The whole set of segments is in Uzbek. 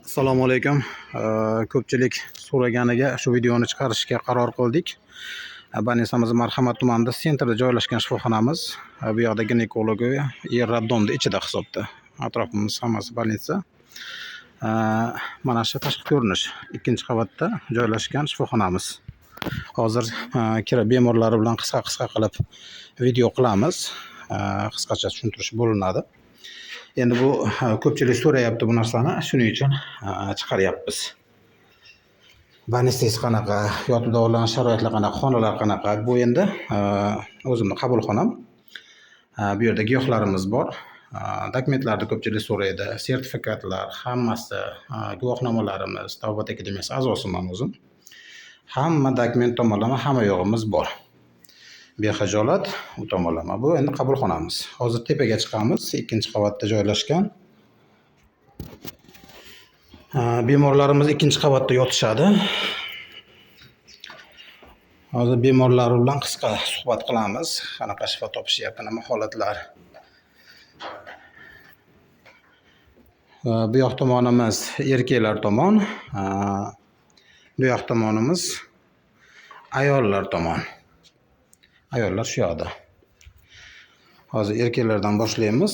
Assalomu alaykum. Ko'pchilik so'raganiga shu videoni chiqarishga qaror qildik. Banisamiz Marhamat tumanida sentrda joylashgan shifoxonamiz. Bu yoqda ginekologi roddomni ichida hisobda. Atrofimiz hammasi больница. Mana shu tashqi ko'rinish. Ikkinchi qavatda joylashgan shifoxonamiz. Hozir kira bemorlari bilan qisqa qilib video qilamiz. Qisqacha tushuntirish bo'linadi. Endi bu ko'pchilik so'rayapti bu narsani, shuning uchun chiqaryapmiz. Больницangiz qanaqa, yotib davolanish sharoitlari qanaqa, xonalar qanaqa? Bu endi o'zimning qabulxonam. Bu yerda giyohlarimiz bor. Dokumentlarni ko'pchilik so'raydi, sertifikatlar, hammasi, guvohnomalarimiz, Tavbat akademiyasi a'zosiman o'zim. Hamma dokument tomonlama, hamma yo'g'imiz bor. Bexijolat u tomonlama. Bu endi qabulxonamiz. Hozir tepaga chiqamiz. Ikkinchi qavatda joylashgan. Bemorlarimiz ikkinchi qavatda yotishadi. Hozir bemorlar bilan qisqa suhbat qilamiz. Qanaqa shifo topishyapti, nima holatlar. Bu yoq tomonimiz erkaklar tomon, bu yoq tomonimiz ayollar tomon. Ayollar shu yoqda. Hozir erkaklardan boshlaymiz.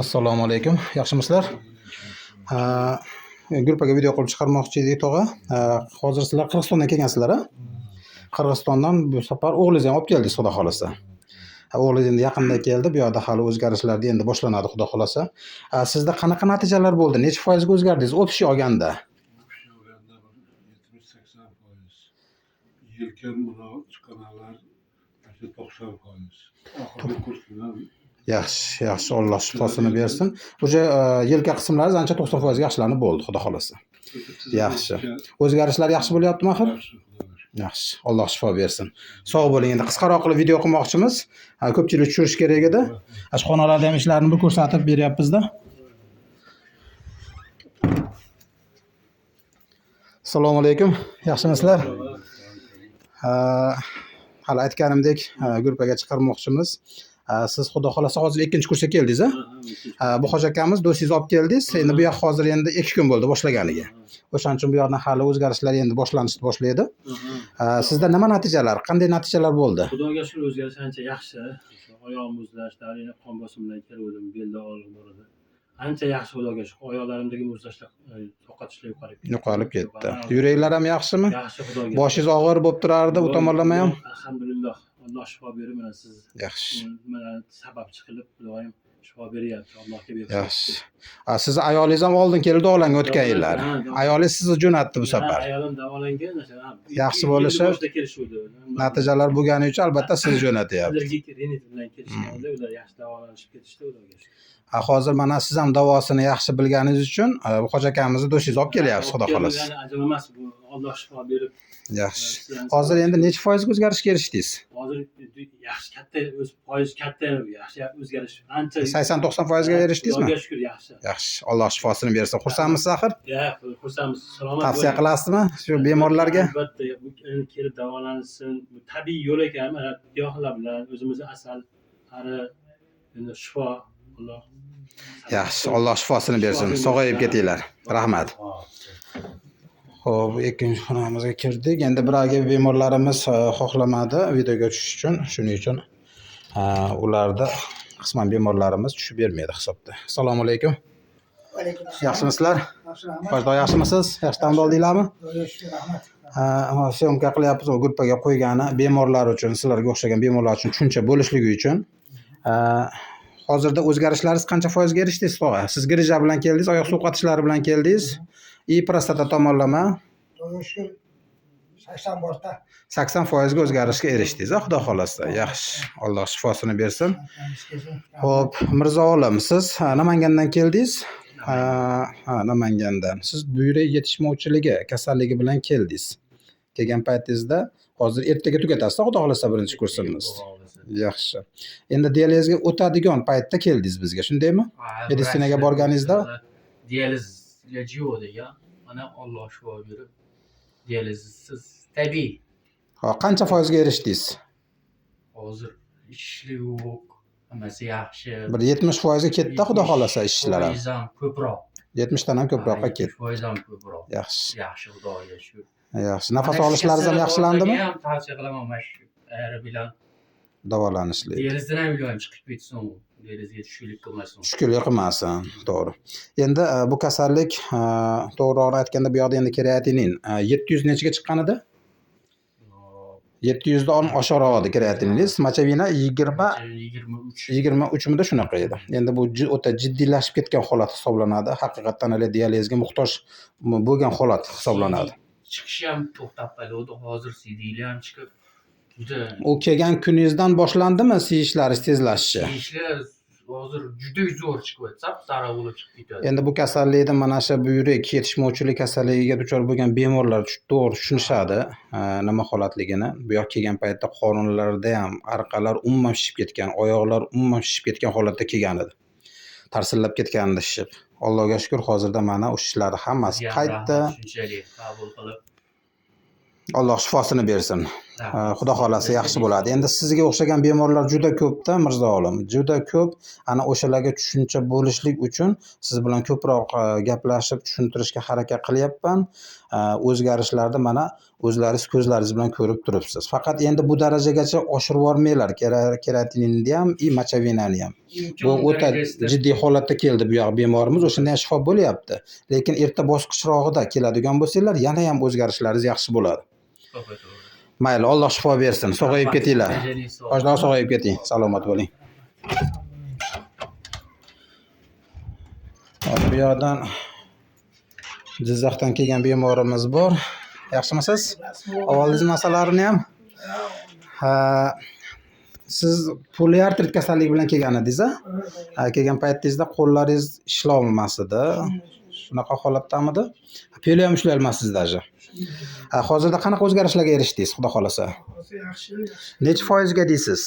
Assalomu alaykum. Yaxshimisizlar? Gruppaga video qilib chiqarmoqchi edik, tog'a. Hozir sizlar Qirg'izistondan kelgansizlar, a? Qirg'izistondan bu safar o'g'lingizni olib keldingiz, xudo xolasa. O'g'lingiz endi yaqinda keldi. Bu yoqda hali o'zgarishlar endi boshlanadi, xudo xolasa. Sizda qanaqa natijalar bo'ldi? Necha foizga o'zgardingiz o'pish olganda? Yelkan buni chiqqanlar 90%. Oxirgi kurs bilan Yaxshi, Alloh shifosini bersin. O'sha yelka qismlari ancha 90% ga yaxshilanib bo'ldi, xudo xolasa. Yaxshi. O'zgarishlar yaxshi bo'lyaptimi axir? Yaxshi. Alloh shifo bersin. Sog' bo'ling. Endi qisqaroq qilib video qilmoqchimiz. Ko'pchilik tushirish kerak edi. Xonalarda ham ishlarni bir ko'rsatib beryapmiz-da. Assalomu alaykum. Yaxshimisizlar? Hali aytganimdek, gruppaga chiqarmoqchimiz. Siz xudo xolasa hozir ikkinchi kursga keldingiz, a? Bu Hoji akamiz do'stingizni olib keldingiz. Endi bu yoq hozir endi 2 kun bo'ldi boshlaganiga. O'shaning uchun bu yoqdan hali o'zgarishlar endi boshlanishni boshlaydi. Sizda nima natijalar, qanday natijalar bo'ldi? Xudoga shukr, o'zgarish ancha yaxshi. Oyog'im muzlashlar, qon bosim bilan keldim, belda og'riq bor edi. Ancha yaxshi, xudoga shukr. Oyoqlarimdagi muzlashlar to'xtatishlar yo'qolib ketdi. Yuraklar ham yaxshimi? Yaxshi, xudoga. Boshingiz og'ir bo'lib turardi, u tomonlama ham? Alhamdulillah. Alloh shifo berib, mana siz Yaxshi. mana sababchi qilib doim shifo beryapti. Allohga bersin. Yaxshi. Sizni ayolingiz ham oldin kelib davolanga o'tgan yillar. Ayolingiz sizni jo'natdi bu safar. Ayolim davolangan, Yaxshi bo'lishi, natijalar bo'lgani uchun albatta sizni jo'natyapti. Allergik rinit bilan kelishganda ular yaxshi davolanishib ketishdi, xudoga shukr. Hozir mana siz ham davosini yaxshi bilganingiz uchun Hoji akamizni do'stingizni olib kelyapsiz, xudo xolasa. Ajab emas bu. Alloh shifo berib. Yaxshi. Hozir endi necha foizga o'zgarishga erishdingiz? Hozir yaxshi katta foiz katta yaxshi o'zgarish ancha 80-90% ga erishdingizmi? Xudoga shukr, yaxshi. Yaxshi. Alloh shifosini bersin. Xursandmisiz axir? Xursandmiz. Salomat bo'ling. Tavsiya qilasizmi shu bemorlarga? Albatta, kelib davolansin. Bu tabiiy yo'l ekan. Mana giyohlar bilan o'zimizni asal, qari, endi shifo Alloh. Yaxshi. Alloh shifosini bersin. Sog'ayib ketinglar. Rahmat. Xo'p, ikkinchi xonamizga kirdik. Endi biragi bemorlarimiz xohlamadi videoga tushish uchun. Shuning uchun ularda qisman bemorlarimiz tushib bermaydi hisobda. Assalomu alaykum. Yaxshimisizlar? Yaxshi. Yaxshimisiz? Yaxshi dam oldinglarmi? Rahmat. Syomka qilyapmiz, gruppaga qo'ygani bemorlar uchun, sizlarga o'xshagan bemorlar uchun tushuncha bo'lishligi uchun. Hozirda o'zgarishlaringiz qancha foizga erishdingiz, tog'a? Siz grija bilan keldingiz, oyoq sovqotishlari bilan keldingiz. Prostata tomonlama 80% ga o'zgarishga erishdingiz, xudo xolasa. Yaxshi. Alloh shifosini bersin. Xo'p, Mirzo olim, siz Namangandan keldingiz. Namangandan. Siz buyrak yetishmovchiligi kasalligi bilan keldingiz. Kelgan paytingizda hozir ertaga tugatasiz, xudo xolasa birinchi kursimiz. Yaxshi. Endi dializga o'tadigan paytda keldingiz bizga, shundaymi? Meditsinaga borganingizda dializ yo'q, mana Alloh shifo berib dializsiz tabiiy. Qancha foizga erishdingiz? Hozir ishli yo'q. hammasi yaxshi. Bir 70% ga ketdi, xudo xolasa ishlar ham. 70% ham ko'proq. 70 dan ham ko'proqqa ketdi. 70% ham ko'proq. Yaxshi. Yaxshi, Xudoga shukur. Yaxshi. Nafas olishlaringiz ham yaxshilandimi? Ham tavsiya qilaman mana shu ayri bilan Davolanishlik. derizdan ham iloyim chiqib ketsin, derizga tushkunlik qilmasin. Tushkunlik qilmasin, to'g'ri. Endi bu kasallik to'g'rirog'ini aytganda bu yoqda endi kreatinin 700 nechiga chiqqan edi? 700 dan oshiqroq edi kreatiningiz. Machavina 23 mida shunaqa edi. Endi bu o'ta jiddiylashib ketgan holat hisoblanadi. Haqiqatan hali dializga muhtoj bo'lgan holat hisoblanadi. Chiqishi ham to'xtab qoldi. Hozir CD'lar ham chiqib juda U kelgan kuningizdan boshlandimi siyishlaringiz tezlashishi? ishlar hozir juda zo'r chiqyapti, sara bo'lib chiqib ketadi. Endi bu kasallikni mana shu buyrak yetishmovchilik kasalligiga duchor bo'lgan bemorlar to'g'ri tushunishadi nima holatligini. Bu yoq kelgan paytda qorinlarida ham arqalar umuman shishib ketgan, oyoqlar umuman shishib ketgan holatda kelgan edi. Tarsillab ketgandi shishib. Allohga shukr, hozirda mana o'sha ishlar hammasi qaytdi. Shunchalik qabul qilib Alloh shifosini bersin. Xudo xolasa yaxshi bo'ladi. Endi sizga o'xshagan bemorlar juda ko'pda, Mirzo olim. Juda ko'p. Ana o'shalarga tushuncha bo'lishlik uchun siz bilan ko'proq gaplashib, tushuntirishga harakat qilyapman. O'zgarishlarni mana o'zlaringiz ko'zlaringiz bilan ko'rib turibsiz. Faqat endi bu darajagacha oshirib yormanglar. Keratininni ham, machavinani ham. Bu o'ta jiddiy holatda keldi bu yoq bemorimiz. O'shanda ham shifo bo'lyapti. Lekin erta bosqichrog'ida keladigan bo'lsanglar, yana ham o'zgarishlaringiz yaxshi bo'ladi. Mayli, Alloh shifo bersin. Sog'ayib ketinglar. Oshdan sog'ayib keting. Salomat bo'ling. Bu yoqdan Jizzaxdan kelgan bemorimiz bor. Yaxshimisiz? Avvalgi masalalarni ham. Siz poliartrit kasalligi bilan kelgan edingiz-a? Kelgan paytingizda qo'llaringiz ishlay olmas edi. Shunaqa holatdamidi? Peli ham ushlay olmassiz даже. Hozirda qanaqa o'zgarishlarga erishdingiz, xudo xolasa? Hozir yaxshi. Necha foizga deysiz?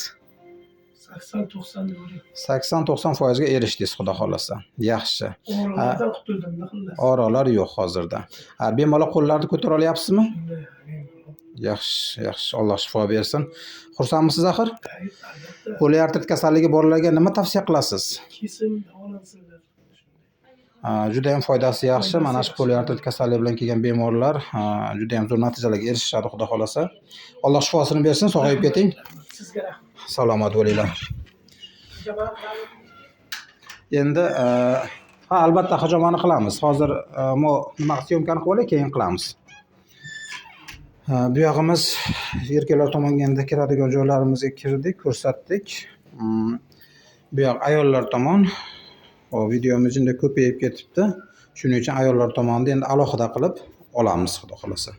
80-90 deydi. 80-90% ga erishdingiz, xudo xolasa. Yaxshi. Oralardan qutuldimda xullas. Oralar yo'q hozirda. Bemalol qo'llarni ko'tara olyapsizmi? Yaxshi, yaxshi. Alloh shifo bersin. Xursandmisiz axir? Albatta. Poliartrit kasalligi borlarga nima tavsiya qilasiz? Kesin davolansinlar. Juda ham foydasi yaxshi. Mana shu poliartrit kasalligi bilan kelgan bemorlar juda ham zo'r natijalarga erishishadi, xudo xolasa. Alloh shifosini bersin, sog'ayib keting. Sizga rahmat. Salomat bo'linglar. Endi albatta hajomani qilamiz. Hozir nima syomkani qilib olay, keyin qilamiz. Bu yog'imiz erkaklar tomonga endi kiradigan joylarimizga kirdik, ko'rsatdik. Bu yoq ayollar tomon. Videomiz endi ko'payib ketibdi. Shuning uchun ayollar tomonni endi alohida qilib olamiz, xudo xolasa.